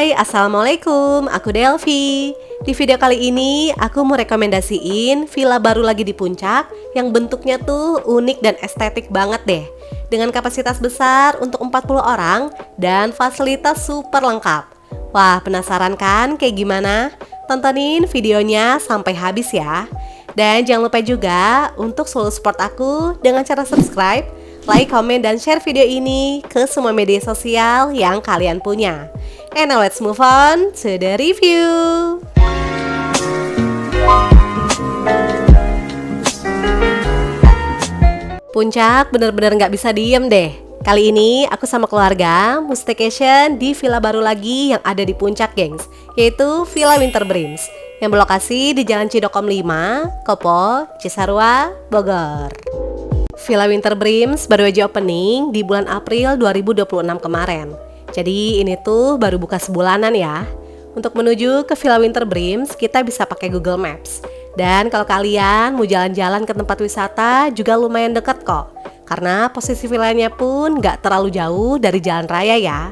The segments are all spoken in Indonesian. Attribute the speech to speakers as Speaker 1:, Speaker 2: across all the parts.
Speaker 1: Hai, Assalamualaikum, aku Delvi. Di video kali ini, aku mau rekomendasiin villa baru lagi di Puncak yang bentuknya tuh unik dan estetik banget deh. Dengan kapasitas besar untuk 40 orang dan fasilitas super lengkap. Wah, penasaran kan kayak gimana? Tontonin videonya sampai habis ya. Dan jangan lupa juga untuk selalu support aku dengan cara subscribe, like, komen, dan share video ini ke semua media sosial yang kalian punya. And now let's move on to the review. Puncak bener-bener nggak bisa diem deh. Kali ini aku sama keluarga mau staycation di villa baru lagi yang ada di Puncak, gengs, yaitu Villa Winterbreams yang berlokasi di Jalan Cidokom 5, Kopo, Cisarua, Bogor. Villa Winterbreams baru aja opening di bulan April 2026 kemarin. Jadi ini tuh baru buka sebulanan ya. Untuk menuju ke Villa Winterbreams kita bisa pakai Google Maps. Dan kalau kalian mau jalan-jalan ke tempat wisata juga lumayan dekat kok. Karena posisi villanya pun gak terlalu jauh dari jalan raya ya.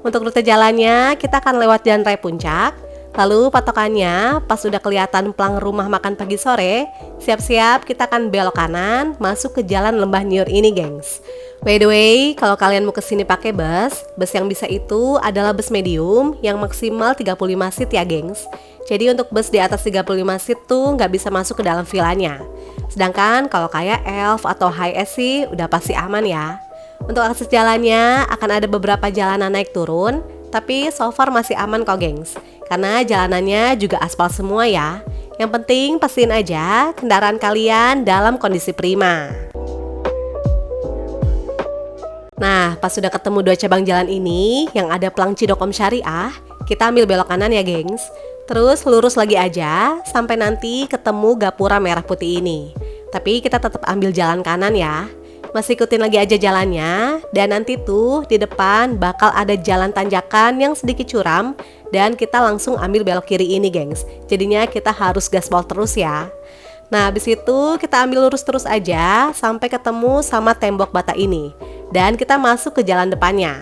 Speaker 1: Untuk rute jalannya kita akan lewat jalan raya Puncak. Lalu patokannya pas udah kelihatan plang rumah makan pagi sore, siap-siap kita akan belok kanan masuk ke jalan Lembah Niur ini, gengs. By the way, kalau kalian mau kesini pakai bus yang bisa itu adalah bus medium yang maksimal 35 seat ya, gengs. Jadi untuk bus di atas 35 seat tuh nggak bisa masuk ke dalam villanya. Sedangkan kalau kayak Elf atau Hi-S sih udah pasti aman ya. Untuk akses jalannya akan ada beberapa jalanan naik turun, tapi so far masih aman kok, gengs. Karena jalanannya juga aspal semua ya. Yang penting pastiin aja kendaraan kalian dalam kondisi prima. Nah, pas sudah ketemu dua cabang jalan ini yang ada plang Cidokom Syariah, kita ambil belok kanan ya, gengs. Terus lurus lagi aja sampai nanti ketemu gapura merah putih ini. Tapi kita tetap ambil jalan kanan ya. Masih ikutin lagi aja jalannya, dan nanti tuh di depan bakal ada jalan tanjakan yang sedikit curam dan kita langsung ambil belok kiri ini, gengs. Jadinya kita harus gaspol terus ya. Nah, habis itu kita ambil lurus terus aja sampai ketemu sama tembok bata ini. Dan kita masuk ke jalan depannya.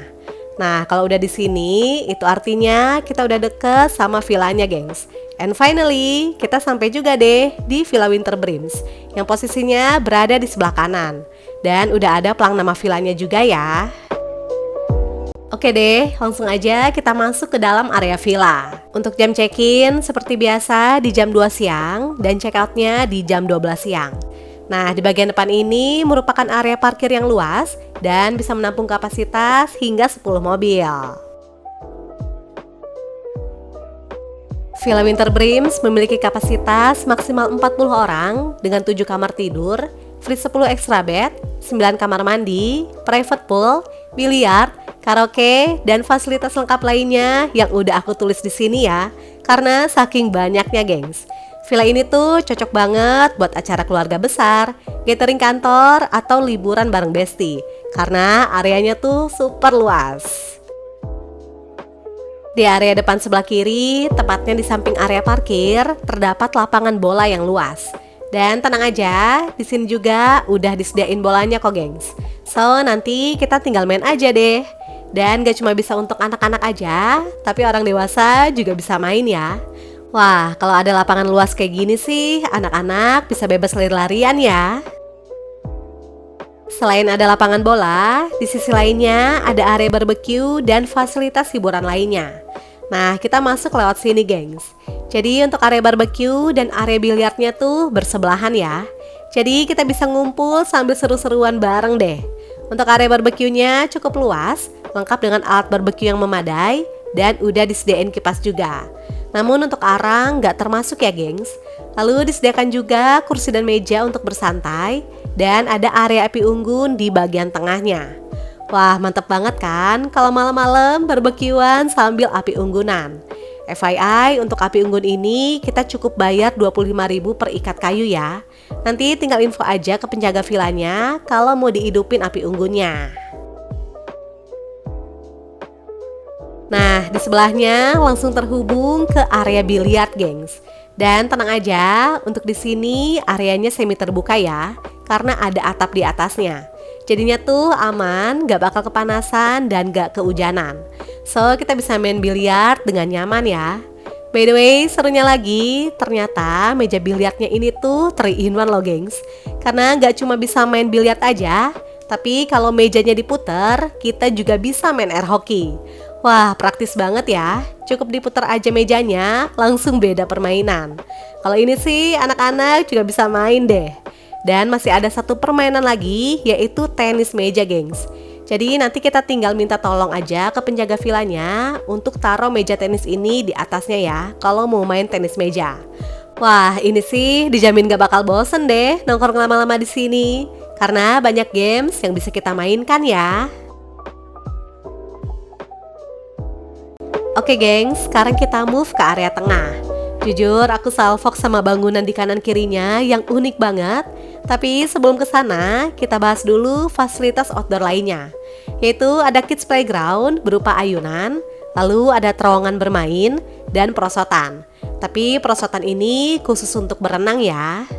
Speaker 1: Nah, kalau udah di sini, itu artinya kita udah deket sama villanya, gengs. And finally, kita sampai juga deh di Villa Winterbreams yang posisinya berada di sebelah kanan. Dan udah ada plang nama villanya juga ya. Oke deh, langsung aja kita masuk ke dalam area villa. Untuk jam check-in seperti biasa di jam 2 siang dan check-outnya di jam 12 siang. Nah, di bagian depan ini merupakan area parkir yang luas dan bisa menampung kapasitas hingga 10 mobil. Villa Winterbreams memiliki kapasitas maksimal 40 orang dengan 7 kamar tidur, free 10 extra bed, 9 kamar mandi, private pool, biliar, karaoke, dan fasilitas lengkap lainnya yang udah aku tulis di sini ya, karena saking banyaknya, gengs. Villa ini tuh cocok banget buat acara keluarga besar, gathering kantor, atau liburan bareng bestie, karena areanya tuh super luas. Di area depan sebelah kiri, tepatnya di samping area parkir, terdapat lapangan bola yang luas. Dan tenang aja, di sini juga udah disediain bolanya kok, gengs. So, nanti kita tinggal main aja deh. Dan gak cuma bisa untuk anak-anak aja, tapi orang dewasa juga bisa main ya. Wah, kalau ada lapangan luas kayak gini sih, anak-anak bisa bebas lari-larian ya. Selain ada lapangan bola, di sisi lainnya ada area barbecue dan fasilitas hiburan lainnya. Nah, kita masuk lewat sini, gengs. Jadi untuk area barbecue dan area biliarnya tuh bersebelahan ya. Jadi kita bisa ngumpul sambil seru-seruan bareng deh. Untuk area barbeque-nya cukup luas, lengkap dengan alat barbeque yang memadai, dan udah disediain kipas juga. Namun untuk arang nggak termasuk ya, gengs. Lalu disediakan juga kursi dan meja untuk bersantai, dan ada area api unggun di bagian tengahnya. Wah, mantep banget kan kalau malam-malam barbekyuan sambil api unggunan. FYI, untuk api unggun ini kita cukup bayar 25.000 per ikat kayu ya. Nanti tinggal info aja ke penjaga villanya kalau mau dihidupin api unggunnya. Nah, di sebelahnya langsung terhubung ke area biliar, gengs. Dan tenang aja, untuk di sini areanya semi terbuka ya, karena ada atap di atasnya. Jadinya tuh aman, gak bakal kepanasan dan gak kehujanan. So, kita bisa main biliar dengan nyaman ya. By the way, serunya lagi, ternyata meja biliarnya ini tuh 3-in-1 loh gengs. Karena nggak cuma bisa main biliar aja, tapi kalau mejanya diputer, kita juga bisa main air hockey. Wah, praktis banget ya. Cukup diputer aja mejanya, langsung beda permainan. Kalau ini sih anak-anak juga bisa main deh. Dan masih ada satu permainan lagi, yaitu tenis meja gengs. Jadi nanti kita tinggal minta tolong aja ke penjaga vilanya untuk taruh meja tenis ini di atasnya ya, kalau mau main tenis meja. Wah, ini sih dijamin gak bakal bosen deh nongkrong lama-lama di sini, karena banyak games yang bisa kita mainkan ya. Oke gengs, sekarang kita move ke area tengah. Jujur aku salfok sama bangunan di kanan kirinya yang unik banget. Tapi sebelum ke sana, kita bahas dulu fasilitas outdoor lainnya. Yaitu ada kids playground berupa ayunan, lalu ada terowongan bermain, dan perosotan. Tapi perosotan ini khusus untuk berenang ya.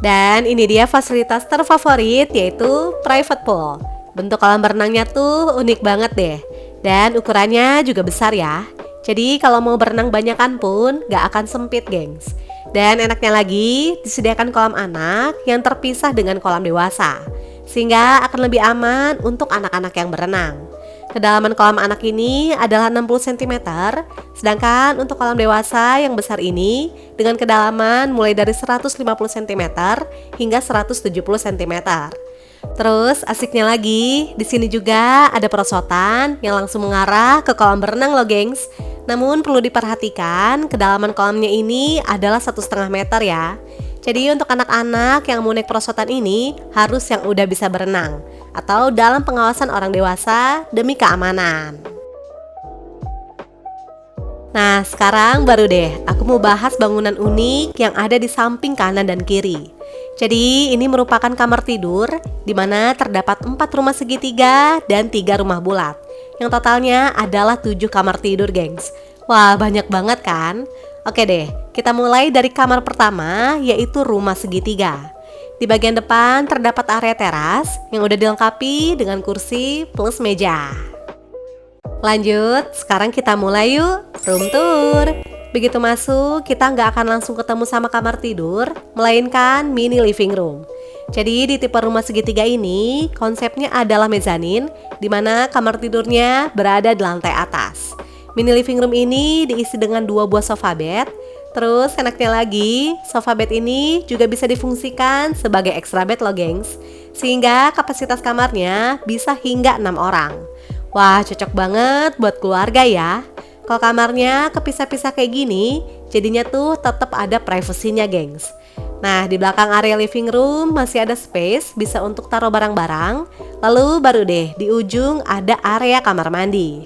Speaker 1: Dan ini dia fasilitas terfavorit, yaitu private pool. Bentuk kolam berenangnya tuh unik banget deh. Dan ukurannya juga besar ya. Jadi kalau mau berenang banyakan pun gak akan sempit gengs. Dan enaknya lagi, disediakan kolam anak yang terpisah dengan kolam dewasa, sehingga akan lebih aman untuk anak-anak yang berenang. Kedalaman kolam anak ini adalah 60 cm, sedangkan untuk kolam dewasa yang besar ini dengan kedalaman mulai dari 150 cm hingga 170 cm. Terus asiknya lagi, di sini juga ada perosotan yang langsung mengarah ke kolam berenang loh gengs. Namun perlu diperhatikan, kedalaman kolamnya ini adalah 1,5 meter ya. Jadi untuk anak-anak yang mau naik perosotan ini harus yang udah bisa berenang atau dalam pengawasan orang dewasa demi keamanan. Nah, sekarang baru deh aku mau bahas bangunan unik yang ada di samping kanan dan kiri. Jadi ini merupakan kamar tidur di mana terdapat 4 rumah segitiga dan 3 rumah bulat. Yang totalnya adalah 7 kamar tidur gengs. Wah, banyak banget kan? Oke deh, kita mulai dari kamar pertama, yaitu rumah segitiga. Di bagian depan terdapat area teras yang udah dilengkapi dengan kursi plus meja. Lanjut, sekarang kita mulai yuk room tour. Begitu masuk, kita nggak akan langsung ketemu sama kamar tidur, melainkan mini living room. Jadi di tipe rumah segitiga ini, konsepnya adalah mezanin, di mana kamar tidurnya berada di lantai atas. Mini living room ini diisi dengan 2 buah sofa bed. Terus enaknya lagi, sofa bed ini juga bisa difungsikan sebagai extra bed loh gengs. Sehingga kapasitas kamarnya bisa hingga 6 orang. Wah, cocok banget buat keluarga ya. Kalau kamarnya kepisah-pisah kayak gini, jadinya tuh tetap ada privasinya gengs. Nah, di belakang area living room masih ada space bisa untuk taruh barang-barang. Lalu baru deh di ujung ada area kamar mandi.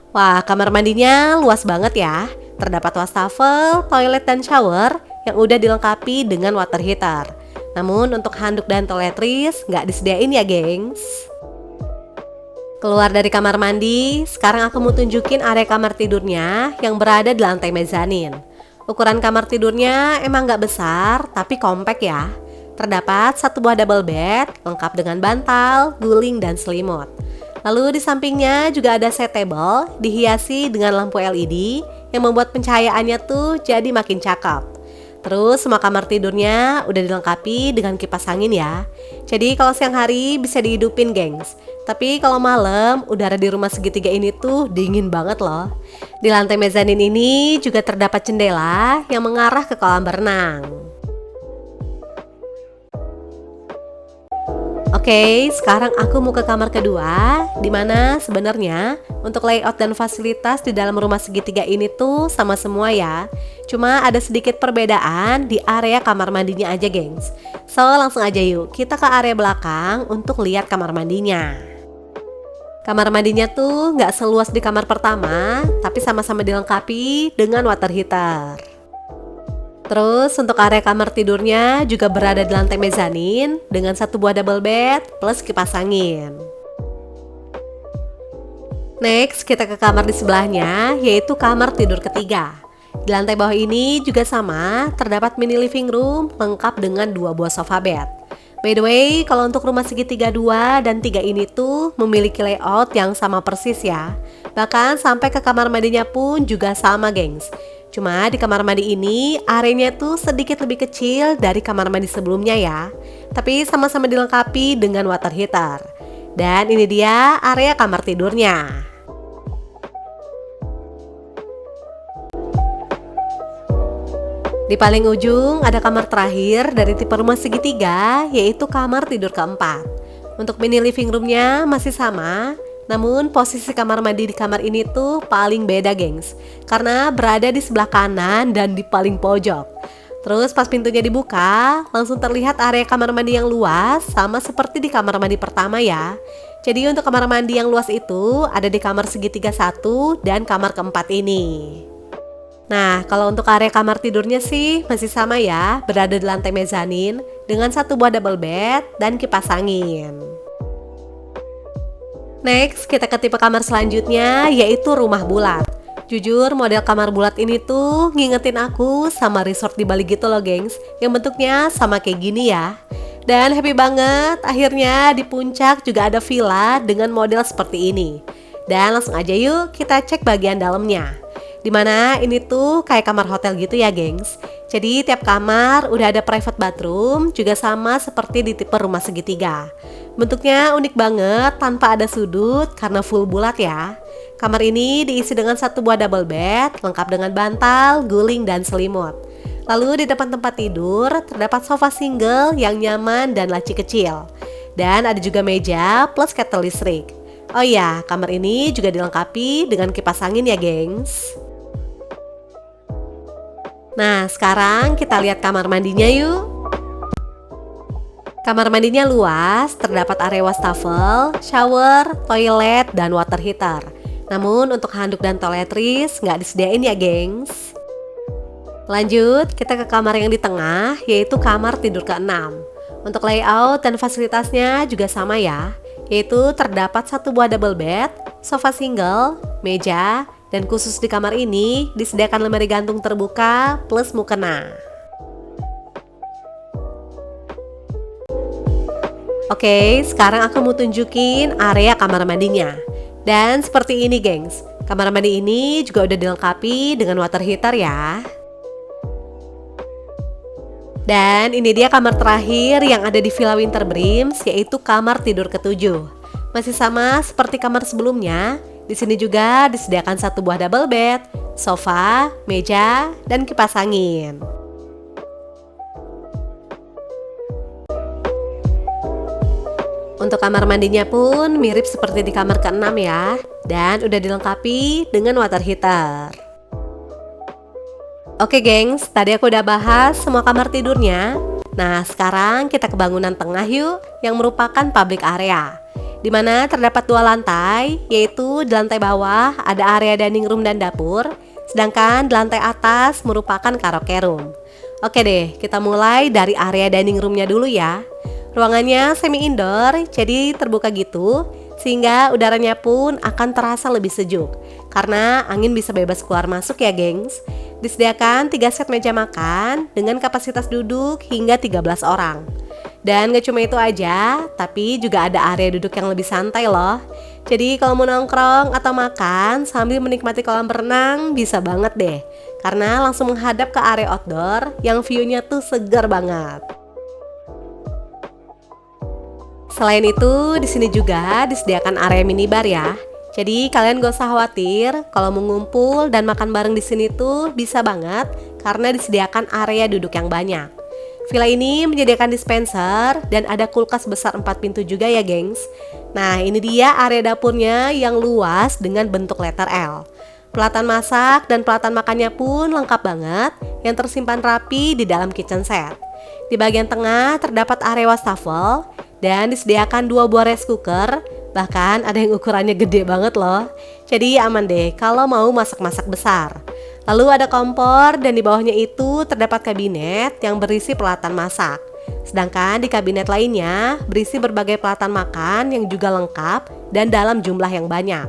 Speaker 1: Wah, kamar mandinya luas banget ya. Terdapat wastafel, toilet dan shower yang udah dilengkapi dengan water heater. Namun untuk handuk dan toiletries nggak disediain ya gengs. Keluar dari kamar mandi, sekarang aku mau tunjukin area kamar tidurnya yang berada di lantai mezanin. Ukuran kamar tidurnya emang gak besar, tapi kompak ya. Terdapat 1 buah double bed, lengkap dengan bantal, guling, dan selimut. Lalu di sampingnya juga ada set table, dihiasi dengan lampu LED yang membuat pencahayaannya tuh jadi makin cakep. Terus semua kamar tidurnya udah dilengkapi dengan kipas angin ya. Jadi kalau siang hari bisa dihidupin gengs. Tapi kalau malam udara di rumah segitiga ini tuh dingin banget loh. Di lantai mezanin ini juga terdapat jendela yang mengarah ke kolam berenang. Oke, sekarang aku mau ke kamar kedua, dimana sebenarnya untuk layout dan fasilitas di dalam rumah segitiga ini tuh sama semua ya. Cuma ada sedikit perbedaan di area kamar mandinya aja gengs. So langsung aja yuk kita ke area belakang untuk lihat kamar mandinya. Kamar mandinya tuh nggak seluas di kamar pertama, tapi sama-sama dilengkapi dengan water heater. Terus untuk area kamar tidurnya juga berada di lantai mezanin dengan 1 buah double bed plus kipas angin. Next kita ke kamar di sebelahnya, yaitu kamar tidur ketiga. Di lantai bawah ini juga sama, terdapat mini living room lengkap dengan 2 buah sofa bed. By the way, kalau untuk rumah segitiga 2 dan 3 ini tuh memiliki layout yang sama persis ya. Bahkan sampai ke kamar mandinya pun juga sama, gengs. Cuma di kamar mandi ini areanya tuh sedikit lebih kecil dari kamar mandi sebelumnya ya. Tapi sama-sama dilengkapi dengan water heater. Dan ini dia area kamar tidurnya. Di paling ujung ada kamar terakhir dari tipe rumah segitiga, yaitu kamar tidur keempat. Untuk mini living roomnya masih sama, namun posisi kamar mandi di kamar ini tuh paling beda, gengs, karena berada di sebelah kanan dan di paling pojok. Terus pas pintunya dibuka, langsung terlihat area kamar mandi yang luas, sama seperti di kamar mandi pertama ya. Jadi untuk kamar mandi yang luas itu ada di kamar segitiga 1 dan kamar keempat ini. Nah, kalau untuk area kamar tidurnya sih masih sama ya, berada di lantai mezanin dengan 1 buah double bed dan kipas angin. Next, kita ke tipe kamar selanjutnya, yaitu rumah bulat. Jujur, model kamar bulat ini tuh ngingetin aku sama resort di Bali gitu loh, gengs, yang bentuknya sama kayak gini ya. Dan happy banget, akhirnya di puncak juga ada villa dengan model seperti ini. Dan langsung aja yuk kita cek bagian dalamnya. Dimana ini tuh kayak kamar hotel gitu ya, gengs. Jadi tiap kamar udah ada private bathroom, juga sama seperti di tipe rumah segitiga. Bentuknya unik banget tanpa ada sudut karena full bulat ya. Kamar ini diisi dengan 1 buah double bed, lengkap dengan bantal, guling, dan selimut. Lalu di depan tempat tidur terdapat sofa single yang nyaman dan laci kecil. Dan ada juga meja plus kettle listrik. Oh iya, kamar ini juga dilengkapi dengan kipas angin ya, gengs. Nah, sekarang kita lihat kamar mandinya yuk. Kamar mandinya luas, terdapat area wastafel, shower, toilet, dan water heater. Namun untuk handuk dan toiletries nggak disediain ya, gengs. Lanjut, kita ke kamar yang di tengah, yaitu kamar tidur ke-6. Untuk layout dan fasilitasnya juga sama ya, yaitu terdapat 1 buah double bed, sofa single, meja, dan khusus di kamar ini disediakan lemari gantung terbuka plus mukena. Oke, sekarang aku mau tunjukin area kamar mandinya. Dan seperti ini, gengs, kamar mandi ini juga udah dilengkapi dengan water heater ya. Dan ini dia kamar terakhir yang ada di Villa Winterbreams, yaitu kamar tidur ke-7. Masih sama seperti kamar sebelumnya. Di sini juga disediakan 1 buah double bed, sofa, meja, dan kipas angin. Untuk kamar mandinya pun mirip seperti di kamar ke-6 ya, dan udah dilengkapi dengan water heater. Oke, gengs, tadi aku udah bahas semua kamar tidurnya. Nah, sekarang kita ke bangunan tengah yuk, yang merupakan public area. Di mana terdapat 2 lantai, yaitu di lantai bawah ada area dining room dan dapur, sedangkan di lantai atas merupakan karaoke room. Oke deh, kita mulai dari area dining roomnya dulu ya. Ruangannya semi indoor, jadi terbuka gitu, sehingga udaranya pun akan terasa lebih sejuk, karena angin bisa bebas keluar masuk ya, gengs. Disediakan 3 set meja makan dengan kapasitas duduk hingga 13 orang. Dan gak cuma itu aja, tapi juga ada area duduk yang lebih santai loh. Jadi kalau mau nongkrong atau makan sambil menikmati kolam berenang bisa banget deh. Karena langsung menghadap ke area outdoor yang view-nya tuh segar banget. Selain itu, di sini juga disediakan area minibar ya. Jadi kalian gak usah khawatir kalau mau ngumpul dan makan bareng di sini tuh bisa banget karena disediakan area duduk yang banyak. Villa ini menyediakan dispenser dan ada kulkas besar 4 pintu juga ya, gengs. Nah, ini dia area dapurnya yang luas dengan bentuk letter L. Peralatan masak dan peralatan makannya pun lengkap banget yang tersimpan rapi di dalam kitchen set. Di bagian tengah terdapat area wastafel dan disediakan 2 buah rice cooker, bahkan ada yang ukurannya gede banget loh. Jadi aman deh kalau mau masak-masak besar. Lalu ada kompor dan di bawahnya itu terdapat kabinet yang berisi peralatan masak. Sedangkan di kabinet lainnya berisi berbagai peralatan makan yang juga lengkap dan dalam jumlah yang banyak.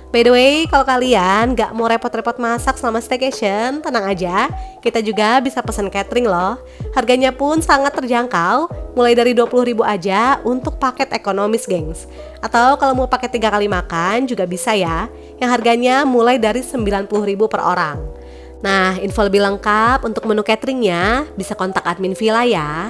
Speaker 1: By the way, kalau kalian nggak mau repot-repot masak selama staycation, tenang aja, kita juga bisa pesan catering loh. Harganya pun sangat terjangkau, mulai dari 20.000 aja untuk paket ekonomis, gengs. Atau kalau mau paket 3 kali makan juga bisa ya, yang harganya mulai dari 90.000 per orang. Nah, info lebih lengkap untuk menu cateringnya bisa kontak admin villa ya.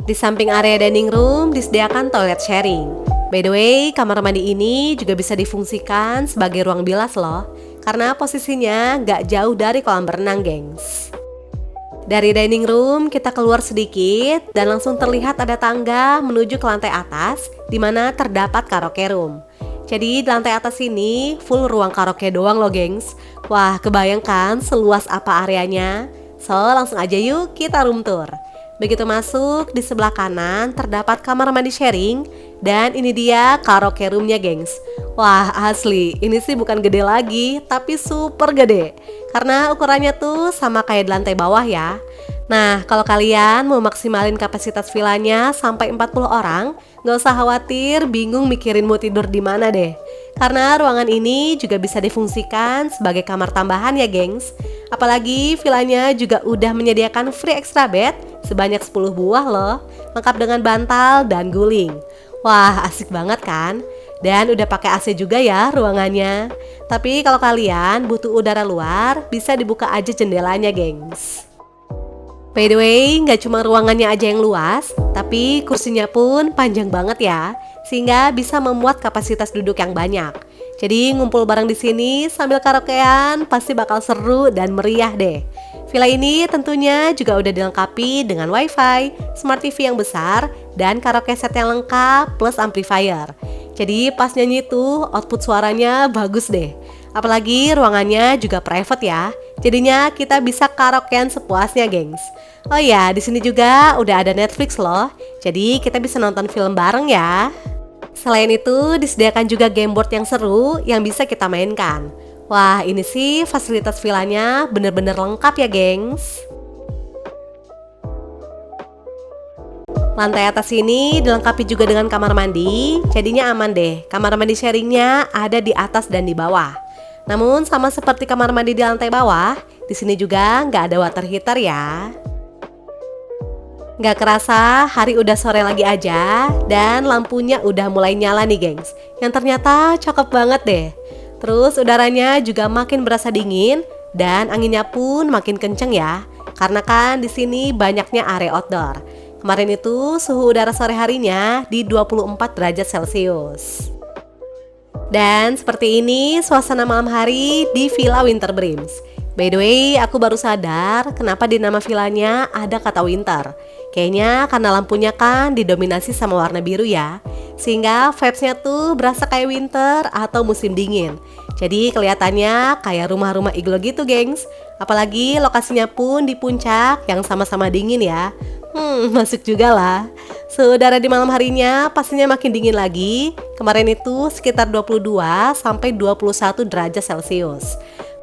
Speaker 1: Di samping area dining room disediakan toilet sharing. By the way, kamar mandi ini juga bisa difungsikan sebagai ruang bilas loh, karena posisinya nggak jauh dari kolam berenang, gengs. Dari dining room kita keluar sedikit dan langsung terlihat ada tangga menuju ke lantai atas, di mana terdapat karaoke room. Jadi di lantai atas ini full ruang karaoke doang loh, gengs. Wah, kebayangkan seluas apa areanya? So, langsung aja yuk kita room tour. Begitu masuk, di sebelah kanan terdapat kamar mandi sharing, dan ini dia karaoke roomnya, gengs. Wah, asli, ini sih bukan gede lagi, tapi super gede. Karena ukurannya tuh sama kayak di lantai bawah ya. Nah, kalau kalian mau maksimalin kapasitas villanya sampai 40 orang, nggak usah khawatir bingung mikirin mau tidur di mana deh. Karena ruangan ini juga bisa difungsikan sebagai kamar tambahan ya, gengs. Apalagi villanya juga udah menyediakan free extra bed sebanyak 10 buah loh, lengkap dengan bantal dan guling. Wah, asik banget kan? Dan udah pakai AC juga ya ruangannya. Tapi kalau kalian butuh udara luar, bisa dibuka aja jendelanya, gengs. By the way, nggak cuma ruangannya aja yang luas, tapi kursinya pun panjang banget ya, sehingga bisa memuat kapasitas duduk yang banyak. Jadi ngumpul bareng di sini sambil karaokean pasti bakal seru dan meriah deh. Villa ini tentunya juga udah dilengkapi dengan wifi, smart TV yang besar, dan karaoke set yang lengkap plus amplifier. Jadi pas nyanyi tuh output suaranya bagus deh. Apalagi ruangannya juga private ya. Jadinya kita bisa karaokean sepuasnya, gengs. Oh ya, di sini juga udah ada Netflix loh. Jadi kita bisa nonton film bareng ya. Selain itu, disediakan juga game board yang seru yang bisa kita mainkan. Wah, ini sih fasilitas villanya bener-bener lengkap ya, gengs. Lantai atas ini dilengkapi juga dengan kamar mandi, jadinya aman deh. Kamar mandi sharingnya ada di atas dan di bawah. Namun sama seperti kamar mandi di lantai bawah, di sini juga nggak ada water heater ya. Nggak kerasa hari udah sore lagi aja dan lampunya udah mulai nyala nih, gengs. Yang ternyata cakep banget deh. Terus udaranya juga makin berasa dingin dan anginnya pun makin kenceng ya. Karena kan di sini banyaknya area outdoor. Kemarin itu suhu udara sore harinya di 24 derajat Celcius. Dan seperti ini suasana malam hari di Villa Winterbreams. By the way, aku baru sadar kenapa di nama villanya ada kata winter. Kayaknya karena lampunya kan didominasi sama warna biru ya. Sehingga vibes-nya tuh berasa kayak winter atau musim dingin. Jadi kelihatannya kayak rumah-rumah iglo gitu, gengs. Apalagi lokasinya pun di puncak yang sama-sama dingin ya. Masuk juga lah. Suhu udara di malam harinya pastinya makin dingin lagi. Kemarin itu sekitar 22 sampai 21 derajat Celcius.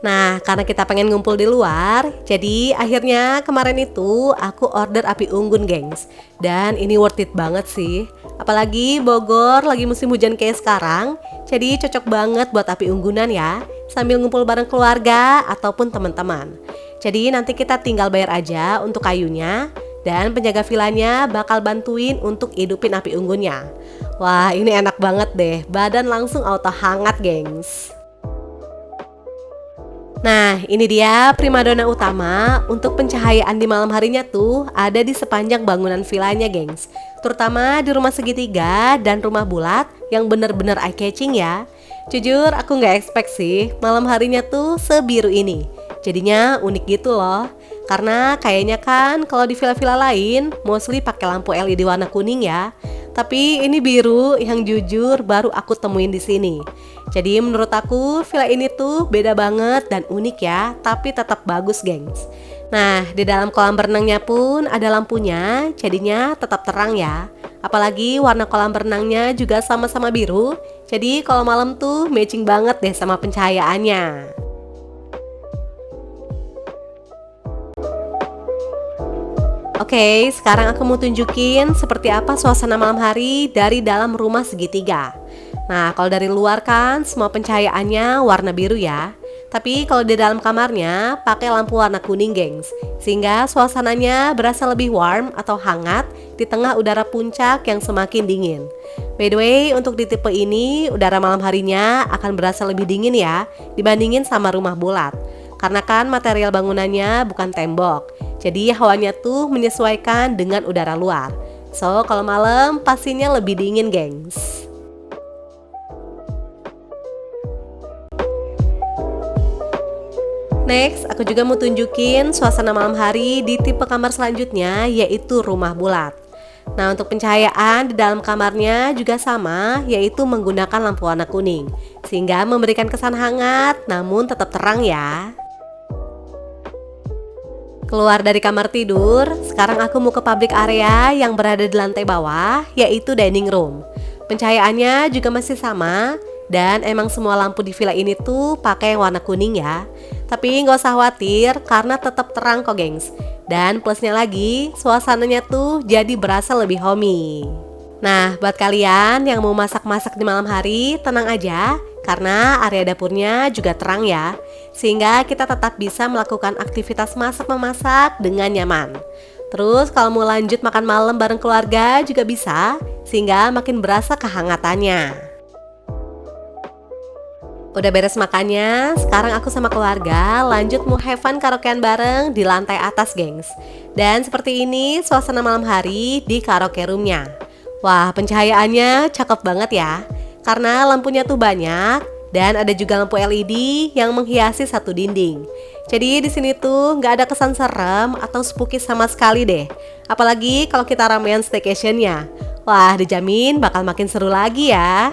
Speaker 1: Nah, karena kita pengen ngumpul di luar, jadi akhirnya kemarin itu aku order api unggun, gengs. Dan ini worth it banget sih. Apalagi Bogor lagi musim hujan kayak sekarang, jadi cocok banget buat api unggunan ya, sambil ngumpul bareng keluarga ataupun teman-teman. Jadi nanti kita tinggal bayar aja untuk kayunya, dan penjaga villanya bakal bantuin untuk hidupin api unggunnya. Wah, ini enak banget deh, badan langsung auto hangat, gengs. Nah, ini dia primadona utama untuk pencahayaan di malam harinya tuh ada di sepanjang bangunan villanya, gengs. Terutama di rumah segitiga dan rumah bulat yang bener-bener eye-catching ya. Jujur, aku nggak expect sih malam harinya tuh sebiru ini. Jadinya unik gitu loh. Karena kayaknya kan kalau di villa-villa lain mostly pakai lampu LED warna kuning ya. Tapi ini biru yang jujur baru aku temuin di sini. Jadi menurut aku villa ini tuh beda banget dan unik ya, tapi tetap bagus, gengs. Nah, di dalam kolam berenangnya pun ada lampunya, jadinya tetap terang ya. Apalagi warna kolam berenangnya juga sama-sama biru. Jadi kalau malam tuh matching banget deh sama pencahayaannya. Oke, sekarang aku mau tunjukin seperti apa suasana malam hari dari dalam rumah segitiga. Nah, kalau dari luar kan semua pencahayaannya warna biru ya. Tapi kalau di dalam kamarnya pakai lampu warna kuning, gengs. Sehingga suasananya berasa lebih warm atau hangat di tengah udara puncak yang semakin dingin. By the way, untuk di tipe ini, udara malam harinya akan berasa lebih dingin ya dibandingin sama rumah bulat. Karena kan material bangunannya bukan tembok. Jadi hawanya tuh menyesuaikan dengan udara luar. So, kalau malam pastinya lebih dingin, gengs. Next, aku juga mau tunjukin suasana malam hari di tipe kamar selanjutnya, yaitu rumah bulat. Nah, untuk pencahayaan di dalam kamarnya juga sama, yaitu menggunakan lampu warna kuning, sehingga memberikan kesan hangat namun tetap terang ya. Keluar dari kamar tidur, sekarang aku mau ke public area yang berada di lantai bawah, yaitu dining room. Pencahayaannya juga masih sama, dan emang semua lampu di villa ini tuh pakai yang warna kuning ya. Tapi nggak usah khawatir karena tetap terang kok, gengs. Dan plusnya lagi, suasananya tuh jadi berasa lebih homey. Nah, buat kalian yang mau masak-masak di malam hari, tenang aja karena area dapurnya juga terang ya. Sehingga kita tetap bisa melakukan aktivitas masak-memasak dengan nyaman. Terus kalau mau lanjut makan malam bareng keluarga juga bisa, sehingga makin berasa kehangatannya. Udah beres makannya, sekarang aku sama keluarga lanjut mau have fun karaokean bareng di lantai atas, gengs. Dan seperti ini suasana malam hari di karaoke roomnya. Wah, pencahayaannya cakep banget ya. Karena lampunya tuh banyak dan ada juga lampu LED yang menghiasi satu dinding. Jadi di sini tuh nggak ada kesan serem atau spooky sama sekali deh. Apalagi kalau kita ramean staycationnya. Wah, dijamin bakal makin seru lagi ya.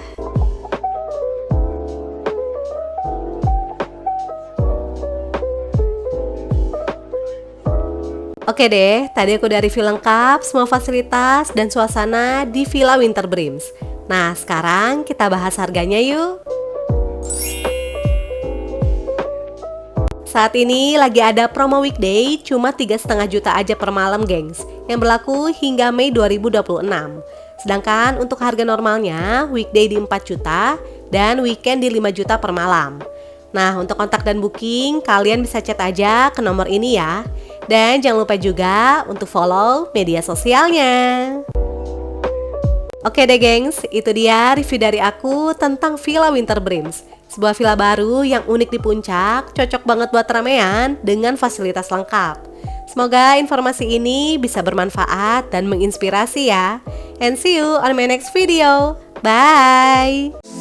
Speaker 1: Oke deh, tadi aku udah review lengkap semua fasilitas dan suasana di Villa Winterbreams. Nah, sekarang kita bahas harganya yuk. Saat ini lagi ada promo weekday cuma 3,5 juta aja per malam, gengs, yang berlaku hingga Mei 2026. Sedangkan untuk harga normalnya weekday di 4 juta dan weekend di 5 juta per malam. Nah, untuk kontak dan booking kalian bisa chat aja ke nomor ini ya. Dan jangan lupa juga untuk follow media sosialnya. Oke deh, gengs, itu dia review dari aku tentang Villa Winterbreams. Sebuah villa baru yang unik di puncak, cocok banget buat ramean dengan fasilitas lengkap. Semoga informasi ini bisa bermanfaat dan menginspirasi ya. And see you on my next video. Bye!